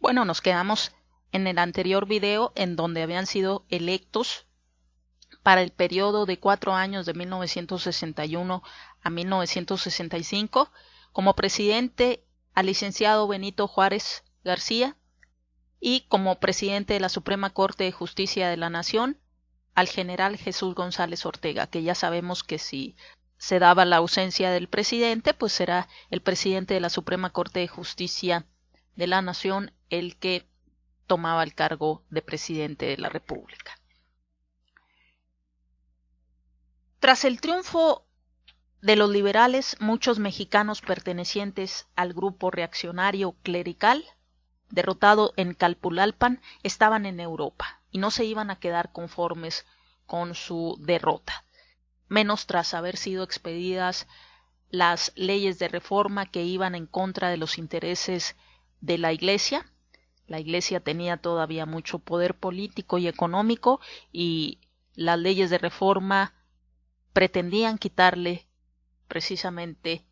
Bueno, nos quedamos en el anterior video en donde habían sido electos para el periodo de 4 años de 1961 a 1965 como presidente al licenciado Benito Juárez García y como presidente de la Suprema Corte de Justicia de la Nación al general Jesús González Ortega, que ya sabemos que si se daba la ausencia del presidente, pues será el presidente de la Suprema Corte de Justicia de la Nación el que tomaba el cargo de presidente de la República. Tras el triunfo de los liberales, muchos mexicanos pertenecientes al grupo reaccionario clerical, derrotado en Calpulalpan, estaban en Europa y no se iban a quedar conformes con su derrota, menos tras haber sido expedidas las leyes de reforma que iban en contra de los intereses de la Iglesia. La Iglesia tenía todavía mucho poder político y económico y las leyes de reforma pretendían quitarle precisamente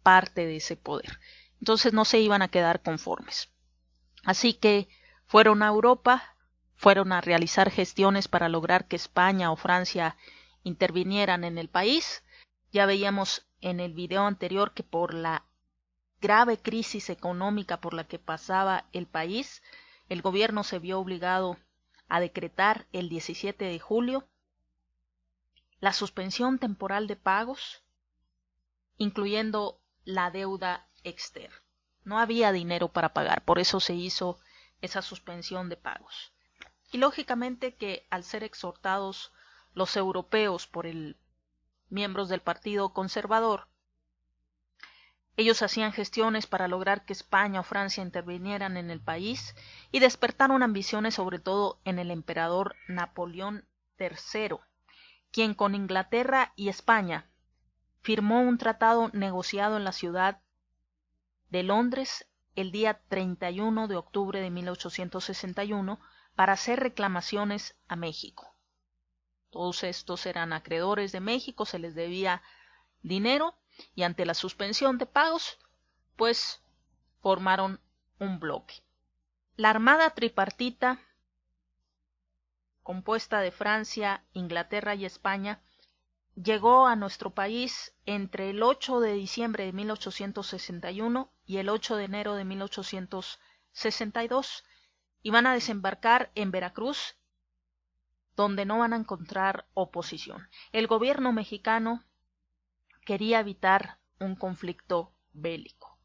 parte de ese poder. Entonces no se iban a quedar conformes. Así que fueron a Europa, fueron a realizar gestiones para lograr que España o Francia intervinieran en el país. Ya veíamos en el video anterior que por la grave crisis económica por la que pasaba el país, el gobierno se vio obligado a decretar el 17 de julio la suspensión temporal de pagos, incluyendo la deuda externa. No había dinero para pagar, por eso se hizo esa suspensión de pagos. Y lógicamente que al ser exhortados los europeos por miembros del Partido Conservador, ellos hacían gestiones para lograr que España o Francia intervinieran en el país y despertaron ambiciones sobre todo en el emperador Napoleón III, quien con Inglaterra y España firmó un tratado negociado en la ciudad de Londres el día 31 de octubre de 1861 para hacer reclamaciones a México. Todos estos eran acreedores de México, se les debía dinero y ante la suspensión de pagos, pues formaron un bloque. La armada tripartita, compuesta de Francia, Inglaterra y España, llegó a nuestro país entre el 8 de diciembre de 1861 y el 8 de enero de 1862 y van a desembarcar en Veracruz, donde no van a encontrar oposición. El gobierno mexicano quería evitar un conflicto bélico.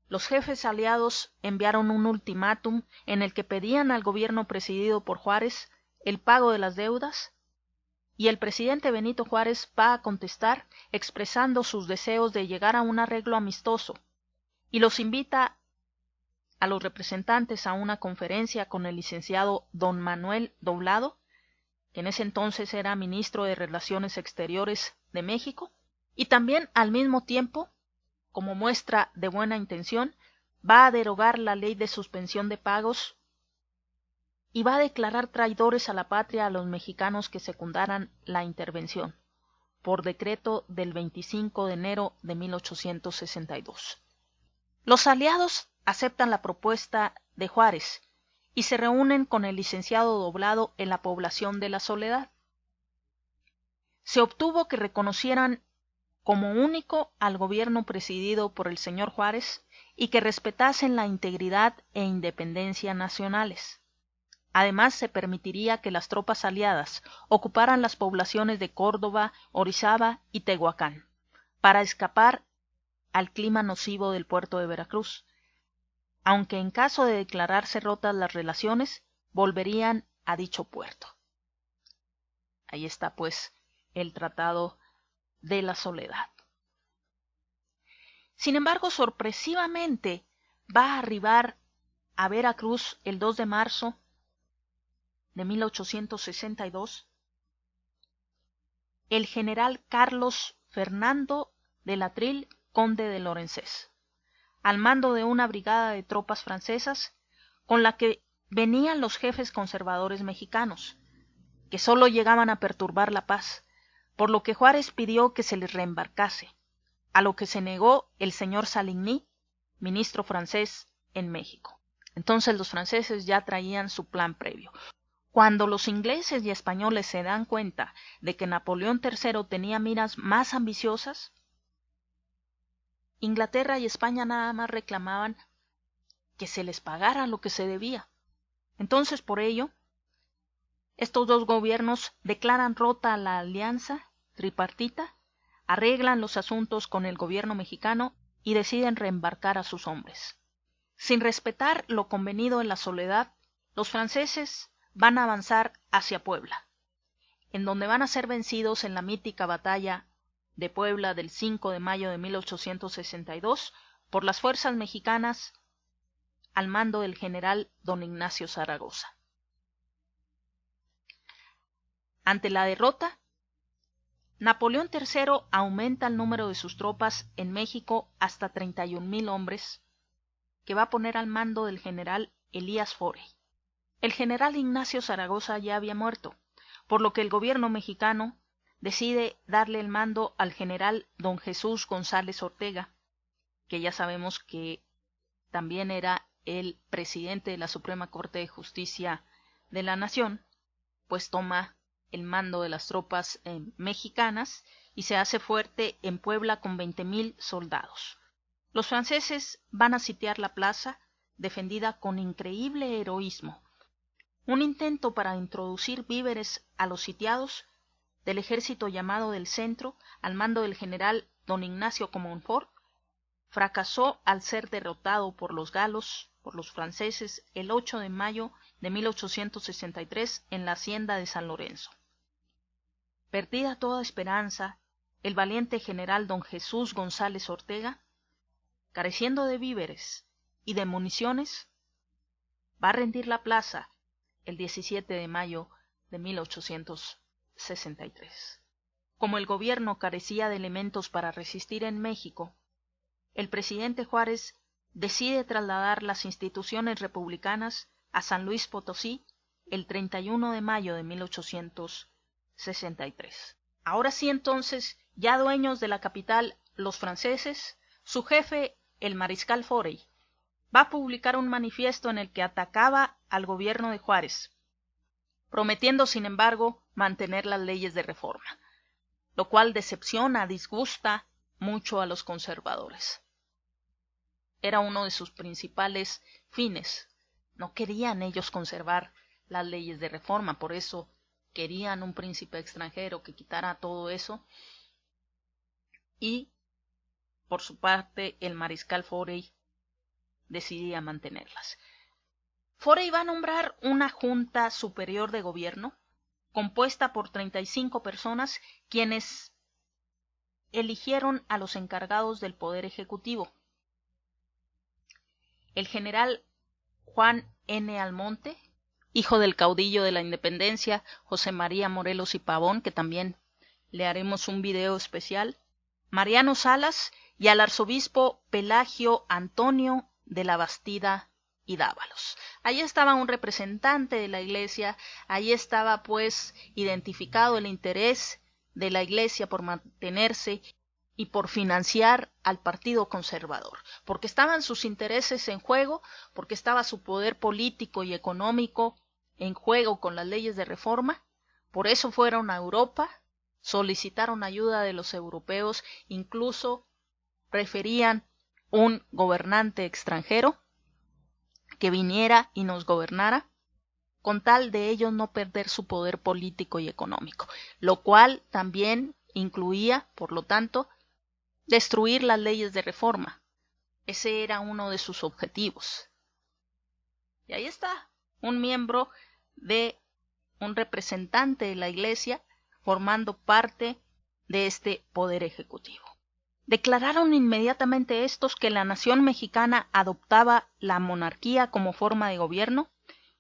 Los jefes aliados enviaron un ultimátum en el que pedían al gobierno presidido por Juárez el pago de las deudas y el presidente Benito Juárez va a contestar expresando sus deseos de llegar a un arreglo amistoso y los invita a los representantes a una conferencia con el licenciado don Manuel Doblado, que en ese entonces era ministro de Relaciones Exteriores de México, y también al mismo tiempo, como muestra de buena intención, va a derogar la ley de suspensión de pagos y va a declarar traidores a la patria a los mexicanos que secundaran la intervención, por decreto del 25 de enero de 1862. Los aliados aceptan la propuesta de Juárez y se reúnen con el licenciado Doblado en la población de La Soledad. Se obtuvo que reconocieran como único al gobierno presidido por el señor Juárez y que respetasen la integridad e independencia nacionales. Además, se permitiría que las tropas aliadas ocuparan las poblaciones de Córdoba, Orizaba y Tehuacán, para escapar al clima nocivo del puerto de Veracruz, aunque en caso de declararse rotas las relaciones, volverían a dicho puerto. Ahí está, pues, el Tratado de la Soledad. Sin embargo, sorpresivamente, va a arribar a Veracruz el 2 de marzo de 1862 el general Carlos Fernando del Atril, conde de Lorenzés, al mando de una brigada de tropas francesas con la que venían los jefes conservadores mexicanos, que solo llegaban a perturbar la paz, por lo que Juárez pidió que se les reembarcase, a lo que se negó el señor Saligny, ministro francés en México. Entonces los franceses ya traían su plan previo. Cuando los ingleses y españoles se dan cuenta de que Napoleón III tenía miras más ambiciosas, Inglaterra y España nada más reclamaban que se les pagara lo que se debía. Entonces, por ello, estos dos gobiernos declaran rota la alianza tripartita, arreglan los asuntos con el gobierno mexicano y deciden reembarcar a sus hombres. Sin respetar lo convenido en la soledad, los franceses van a avanzar hacia Puebla, en donde van a ser vencidos en la mítica batalla de Puebla del 5 de mayo de 1862 por las fuerzas mexicanas al mando del general don Ignacio Zaragoza. Ante la derrota, Napoleón III aumenta el número de sus tropas en México hasta 31,000 hombres, que va a poner al mando del general Elías Forey. El general Ignacio Zaragoza ya había muerto, por lo que el gobierno mexicano decide darle el mando al general don Jesús González Ortega, que ya sabemos que también era el presidente de la Suprema Corte de Justicia de la Nación, pues toma el mando de las tropas mexicanas y se hace fuerte en Puebla con 20,000 soldados. Los franceses van a sitiar la plaza, defendida con increíble heroísmo. Un intento para introducir víveres a los sitiados del ejército llamado del Centro, al mando del general don Ignacio Comonfort, fracasó al ser derrotado por los galos, por los franceses, el 8 de mayo de 1863 en la hacienda de San Lorenzo. Perdida toda esperanza, el valiente general don Jesús González Ortega, careciendo de víveres y de municiones, va a rendir la plaza el 17 de mayo de 1863. Como el gobierno carecía de elementos para resistir en México, el presidente Juárez decide trasladar las instituciones republicanas a San Luis Potosí el 31 de mayo de 1863. Ahora sí, entonces, ya dueños de la capital los franceses, su jefe, el mariscal Forey, va a publicar un manifiesto en el que atacaba al gobierno de Juárez, prometiendo, sin embargo, mantener las leyes de reforma, lo cual decepciona, disgusta mucho a los conservadores. Era uno de sus principales fines. No querían ellos conservar las leyes de reforma, por eso querían un príncipe extranjero que quitara todo eso. Y, por su parte, el mariscal Forey decidía mantenerlas. Forey va a nombrar una junta superior de gobierno compuesta por 35 personas, quienes eligieron a los encargados del poder ejecutivo. El general Juan N. Almonte, hijo del caudillo de la Independencia, José María Morelos y Pavón, que también le haremos un video especial, Mariano Salas y al arzobispo Pelagio Antonio de la Bastida y Dávalos. Ahí estaba un representante de la Iglesia, ahí estaba pues identificado el interés de la Iglesia por mantenerse y por financiar al Partido Conservador, porque estaban sus intereses en juego, porque estaba su poder político y económico en juego con las leyes de reforma. Por eso fueron a Europa, solicitaron ayuda de los europeos, incluso preferían un gobernante extranjero que viniera y nos gobernara, con tal de ellos no perder su poder político y económico, lo cual también incluía, por lo tanto, destruir las leyes de reforma. Ese era uno de sus objetivos. Y ahí está, un miembro de un representante de la Iglesia formando parte de este poder ejecutivo. Declararon inmediatamente estos que la nación mexicana adoptaba la monarquía como forma de gobierno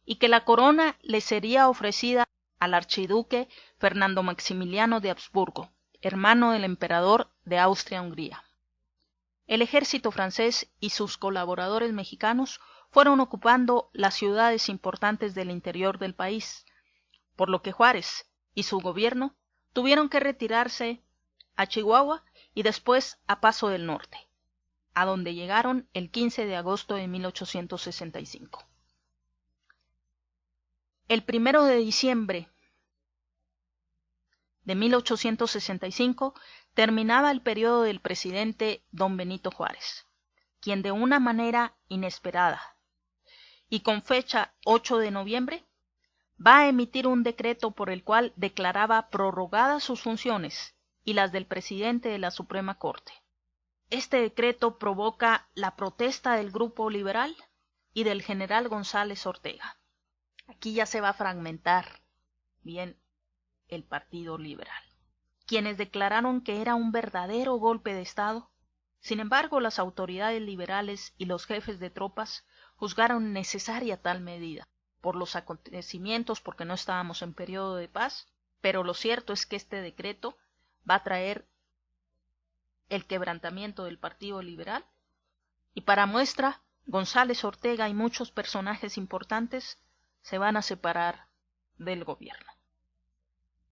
y que la corona le sería ofrecida al archiduque Fernando Maximiliano de Habsburgo, hermano del emperador de Austria-Hungría. El ejército francés y sus colaboradores mexicanos fueron ocupando las ciudades importantes del interior del país, por lo que Juárez y su gobierno tuvieron que retirarse a Chihuahua y después a Paso del Norte. a donde llegaron el 15 de agosto de 1865. El 1 de diciembre de 1865 terminaba el periodo del presidente don Benito Juárez, quien de una manera inesperada y con fecha 8 de noviembre va a emitir un decreto por el cual declaraba prorrogadas sus funciones y las del presidente de la Suprema Corte. Este decreto provoca la protesta del grupo liberal y del general González Ortega. Aquí ya se va a fragmentar bien el Partido Liberal, quienes declararon que era un verdadero golpe de Estado. Sin embargo, las autoridades liberales y los jefes de tropas juzgaron necesaria tal medida por los acontecimientos, porque no estábamos en periodo de paz, pero lo cierto es que este decreto va a traer el quebrantamiento del Partido Liberal, y para muestra, González Ortega y muchos personajes importantes se van a separar del gobierno.